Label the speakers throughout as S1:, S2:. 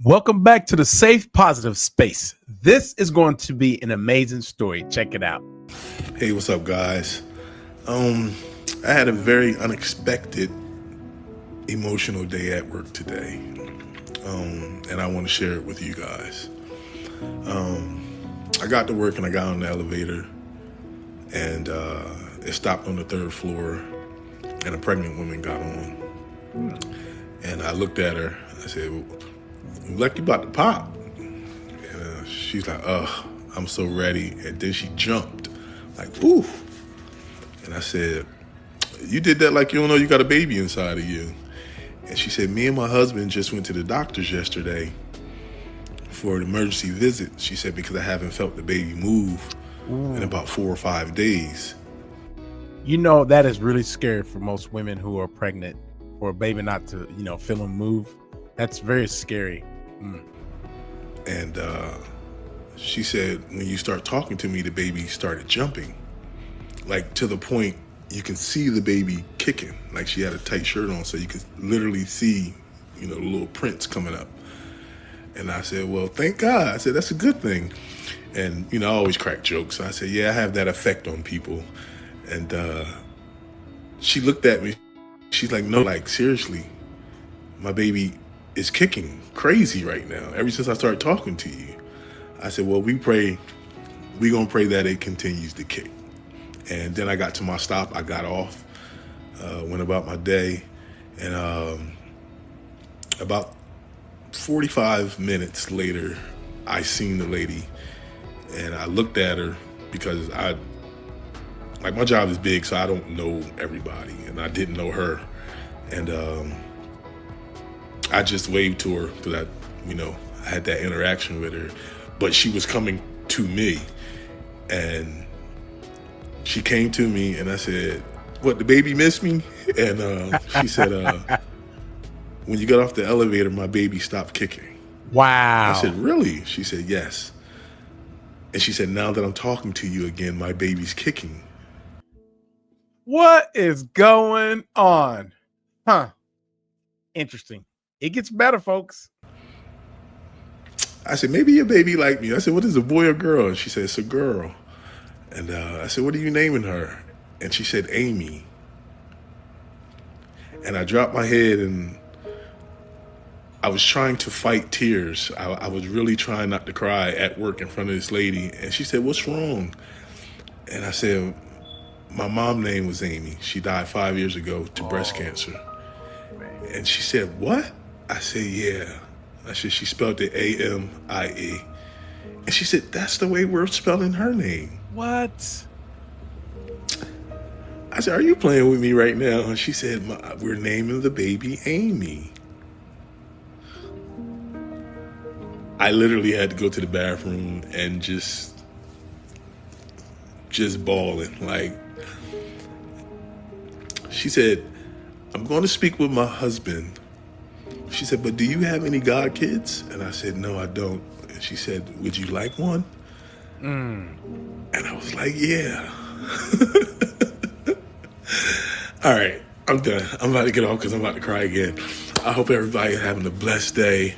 S1: Welcome back to the Safe Positive Space. This is going to be an amazing story. Check it out.
S2: Hey, what's up, guys? Um, I had a very unexpected emotional day at work today, and I want to share it with you guys. I got to work and I got on the elevator, and it stopped on the third floor, and a pregnant woman got on, and I looked at her. I said, well, "Like you about to pop?" And she's like, "Ugh, I'm so ready," and then she jumped, like, "Ooh!" And I said, "You did that like you don't know you got a baby inside of you." And she said, "Me and my husband just went to the doctor's yesterday for an emergency visit." She said, "Because I haven't felt the baby move in
S1: Ooh.
S2: about 4 or 5 days."
S1: You know, that is really scary for most women who are pregnant for a baby not to, feel them move. That's very scary. Mm.
S2: And she said, "When you start talking to me, the baby started jumping, like to the point you can see the baby kicking. Like she had a tight shirt on, so you could literally see, the little prints coming up." And I said, "Well, thank God." I said, "That's a good thing." And, I always crack jokes. I said, "Yeah, I have that effect on people." And she looked at me. She's like, "No, like, seriously, my baby is kicking crazy right now, ever since I started talking to you." I said, "Well, we going to pray that it continues to kick." And then I got to my stop. I got off, went about my day. And about 45 minutes later, I seen the lady, and I looked at her because like, my job is big, so I don't know everybody, and I didn't know her. And I just waved to her because I had that interaction with her, but she was coming to me, and she came to me, and I said, "What, the baby miss me?" And she said, "When you got off the elevator, my baby stopped kicking." I said,
S1: Wow.
S2: "Really?" She said, "Yes." And she said, "Now that I'm talking to you again, my baby's kicking."
S1: What is going on? Huh. Interesting. It gets better, folks.
S2: I said, "Maybe your baby like me." I said, "What is, a boy or girl?" And she said, "It's a girl." And I said, "What are you naming her?" And she said, "Amy." And I dropped my head, and I was trying to fight tears. I was really trying not to cry at work in front of this lady. And she said, "What's wrong?" And I said, "My mom's name was Amy. She died 5 years ago to breast
S1: Oh,
S2: cancer."
S1: man.
S2: And she said, "What?" I said, "Yeah." I said, "She spelled it Amie." And she said, "That's the way we're spelling her name."
S1: What?
S2: I said, "Are you playing with me right now?" And she said, "We're naming the baby Amy." I literally had to go to the bathroom and just bawling. Like, she said, "I'm going to speak with my husband." She said, "But do you have any god kids?" And I said, "No, I don't." And she said, "Would you like one?"
S1: Mm.
S2: And I was like, "Yeah." All right, I'm done. I'm about to get off because I'm about to cry again. I hope everybody having a blessed day.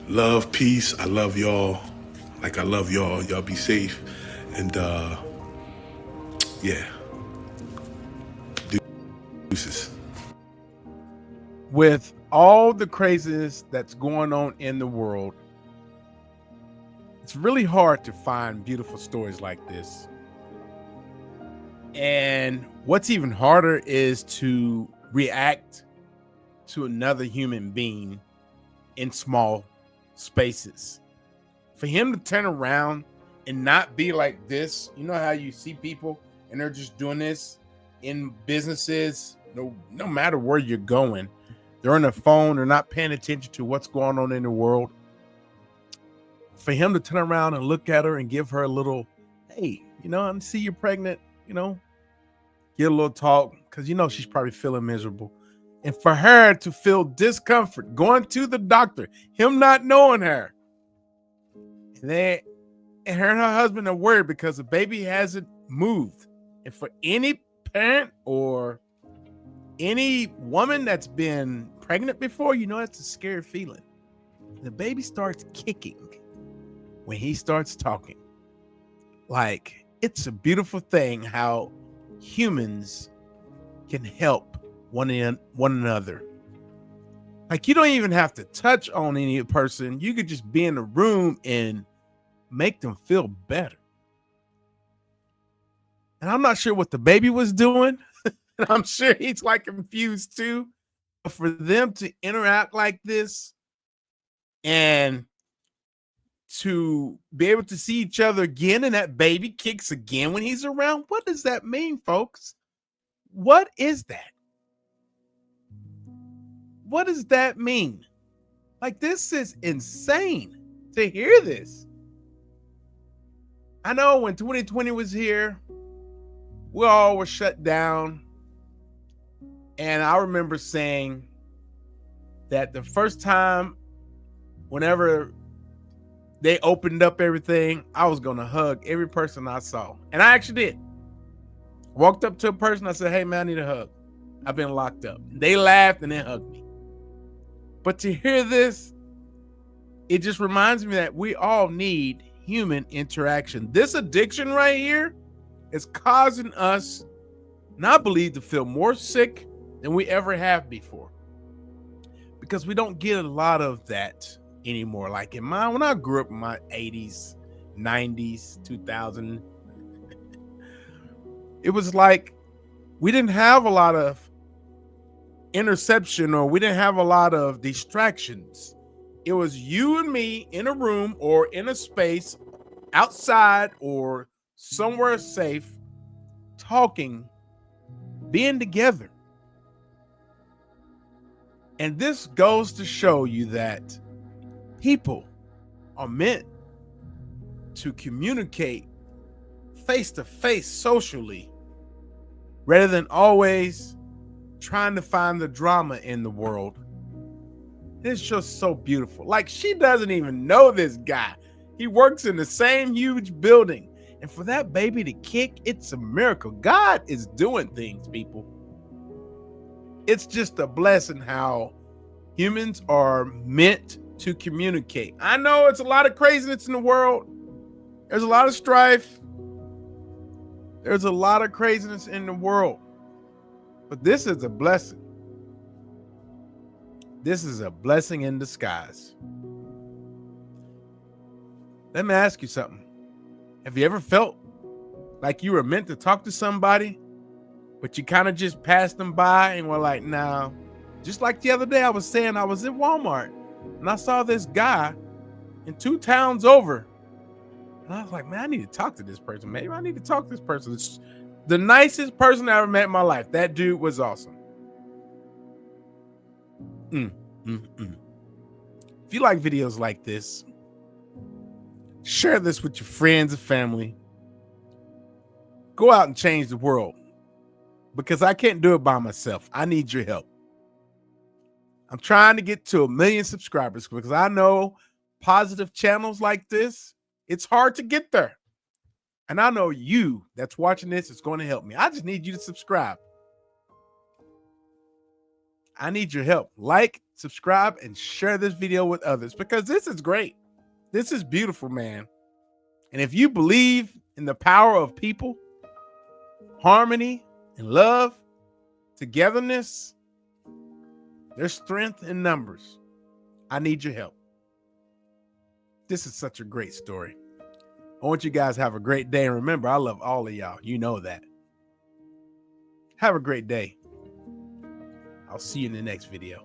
S2: Love, peace. I love y'all. Like I love y'all. Y'all be safe. And yeah, deuces.
S1: With all the craziness that's going on in the world, it's really hard to find beautiful stories like this. And what's even harder is to react to another human being in small spaces. For him to turn around and not be like this, you know how you see people and they're just doing this in businesses, no matter where you're going, they're on their phone, they're not paying attention to what's going on in the world. For him to turn around and look at her and give her a little, hey, I see you're pregnant, get a little talk, because she's probably feeling miserable. And for her to feel discomfort going to the doctor, him not knowing her, and then and her husband are worried because the baby hasn't moved. And for any parent or any woman that's been pregnant before, that's a scary feeling. The baby starts kicking when he starts talking. Like, it's a beautiful thing how humans can help one another. Like, you don't even have to touch on any person. You could just be in the room and make them feel better. And I'm not sure what the baby was doing. And I'm sure he's like confused too. But for them to interact like this and to be able to see each other again, and that baby kicks again when he's around, what does that mean, folks? What is that? What does that mean? Like, this is insane to hear this. I know when 2020 was here, we all were shut down. And I remember saying that the first time, whenever they opened up everything, I was going to hug every person I saw. And I actually did. Walked up to a person, I said, hey, man, I need a hug. I've been locked up. They laughed and then hugged me. But to hear this, it just reminds me that we all need human interaction. This addiction right here is causing us, and I believe, to feel more sick than we ever have before. Because we don't get a lot of that anymore. Like when I grew up in my 80s, 90s, 2000, it was like we didn't have a lot of interception, or we didn't have a lot of distractions. It was you and me in a room or in a space outside or somewhere safe, talking, being together. And this goes to show you that people are meant to communicate face to face socially rather than always trying to find the drama in the world. It's just so beautiful. Like, she doesn't even know this guy. He works in the same huge building. And for that baby to kick, it's a miracle. God is doing things, people. It's just a blessing how humans are meant to communicate. I know it's a lot of craziness in the world. There's a lot of strife. There's a lot of craziness in the world. But this is a blessing. This is a blessing in disguise. Let me ask you something. Have you ever felt like you were meant to talk to somebody, but you kind of just passed them by and were like, nah? Just like the other day, I was saying I was in Walmart and I saw this guy in 2 towns over. And I was like, man, I need to talk to this person. Maybe I need to talk to this person. It's the nicest person I ever met in my life. That dude was awesome. If you like videos like this, share this with your friends and family. Go out and change the world, because I can't do it by myself. I need your help. I'm trying to get to 1 million subscribers, because I know positive channels like this, it's hard to get there. And I know you that's watching this is going to help me. I just need you to subscribe. I need your help. Like, subscribe, and share this video with others, because this is great. This is beautiful, man. And if you believe in the power of people, harmony and love, togetherness, there's strength in numbers. I need your help. This is such a great story. I want you guys to have a great day. And remember, I love all of y'all. You know that. Have a great day. I'll see you in the next video.